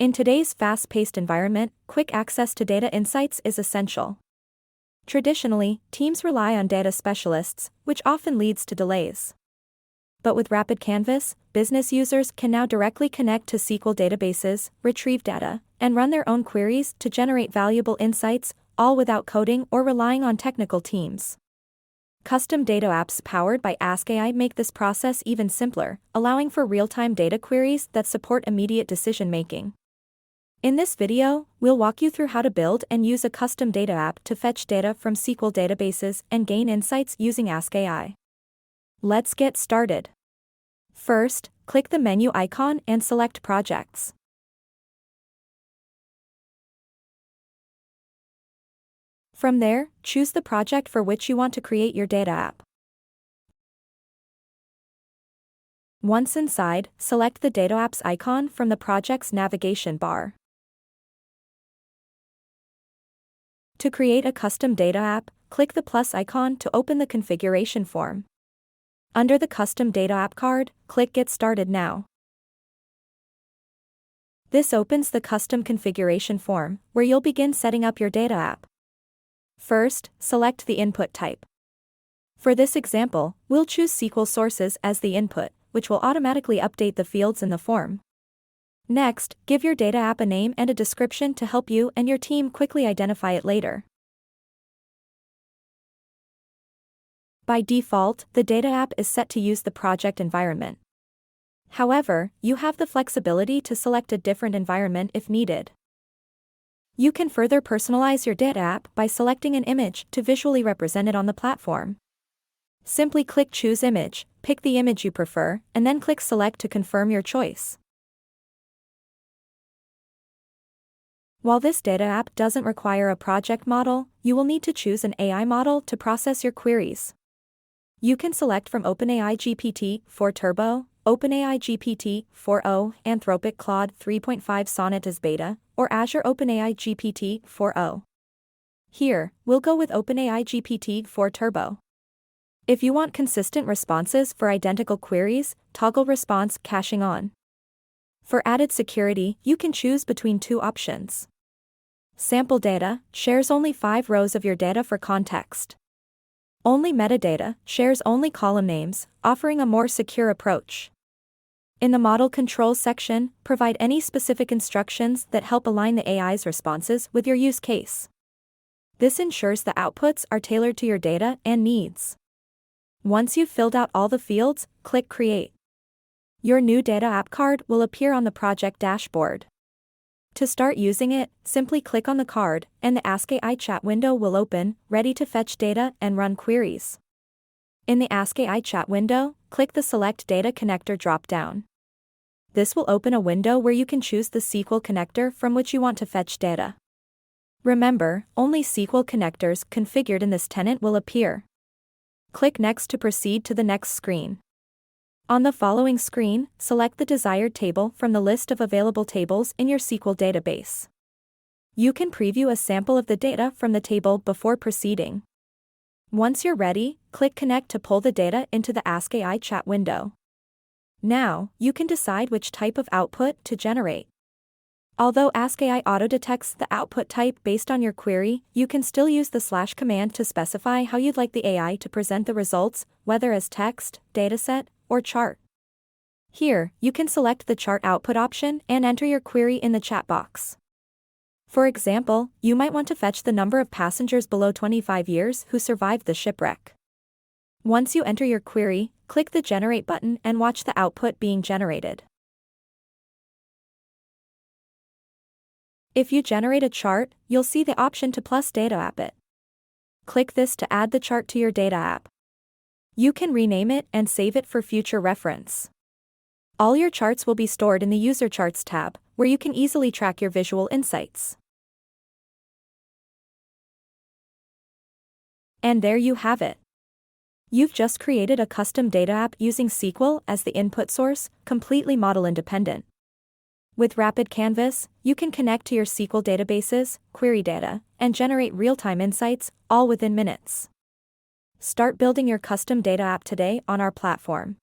In today's fast-paced environment, quick access to data insights is essential. Traditionally, teams rely on data specialists, which often leads to delays. But with RapidCanvas, business users can now directly connect to SQL databases, retrieve data, and run their own queries to generate valuable insights, all without coding or relying on technical teams. Custom data apps powered by AskAI make this process even simpler, allowing for real-time data queries that support immediate decision-making. In this video, we'll walk you through how to build and use a custom data app to fetch data from SQL databases and gain insights using AskAI. Let's get started. First, click the menu icon and select Projects. From there, choose the project for which you want to create your data app. Once inside, select the Data Apps icon from the project's navigation bar. To create a custom data app, click the plus icon to open the configuration form. Under the Custom Data App card, click Get Started Now. This opens the custom configuration form, where you'll begin setting up your data app. First, select the input type. For this example, we'll choose SQL sources as the input, which will automatically update the fields in the form. Next, give your data app a name and a description to help you and your team quickly identify it later. By default, the data app is set to use the project environment. However, you have the flexibility to select a different environment if needed. You can further personalize your data app by selecting an image to visually represent it on the platform. Simply click Choose Image, pick the image you prefer, and then click Select to confirm your choice. While this data app doesn't require a project model, you will need to choose an AI model to process your queries. You can select from OpenAI GPT-4 Turbo, OpenAI GPT-4o, Anthropic Claude 3.5 Sonnet as beta, or Azure OpenAI GPT-4o. Here, we'll go with OpenAI GPT-4 Turbo. If you want consistent responses for identical queries, toggle response caching on. For added security, you can choose between two options. Sample data shares only 5 rows of your data for context. Only metadata shares only column names, offering a more secure approach. In the Model Controls section, provide any specific instructions that help align the AI's responses with your use case. This ensures the outputs are tailored to your data and needs. Once you've filled out all the fields, click Create. Your new data app card will appear on the project dashboard. To start using it, simply click on the card, and the AskAI chat window will open, ready to fetch data and run queries. In the AskAI chat window, click the Select Data Connector drop-down. This will open a window where you can choose the SQL connector from which you want to fetch data. Remember, only SQL connectors configured in this tenant will appear. Click Next to proceed to the next screen. On the following screen, select the desired table from the list of available tables in your SQL database. You can preview a sample of the data from the table before proceeding. Once you're ready, click Connect to pull the data into the AskAI chat window. Now, you can decide which type of output to generate. Although AskAI auto-detects the output type based on your query, you can still use the / command to specify how you'd like the AI to present the results, whether as text, dataset, or chart. Here, you can select the chart output option and enter your query in the chat box. For example, you might want to fetch the number of passengers below 25 years who survived the shipwreck. Once you enter your query, click the Generate button and watch the output being generated. If you generate a chart, you'll see the option to plus data app it. Click this to add the chart to your data app. You can rename it and save it for future reference. All your charts will be stored in the User Charts tab, where you can easily track your visual insights. And there you have it. You've just created a custom data app using SQL as the input source, completely model independent. With RapidCanvas, you can connect to your SQL databases, query data, and generate real-time insights, all within minutes. Start building your custom data app today on our platform.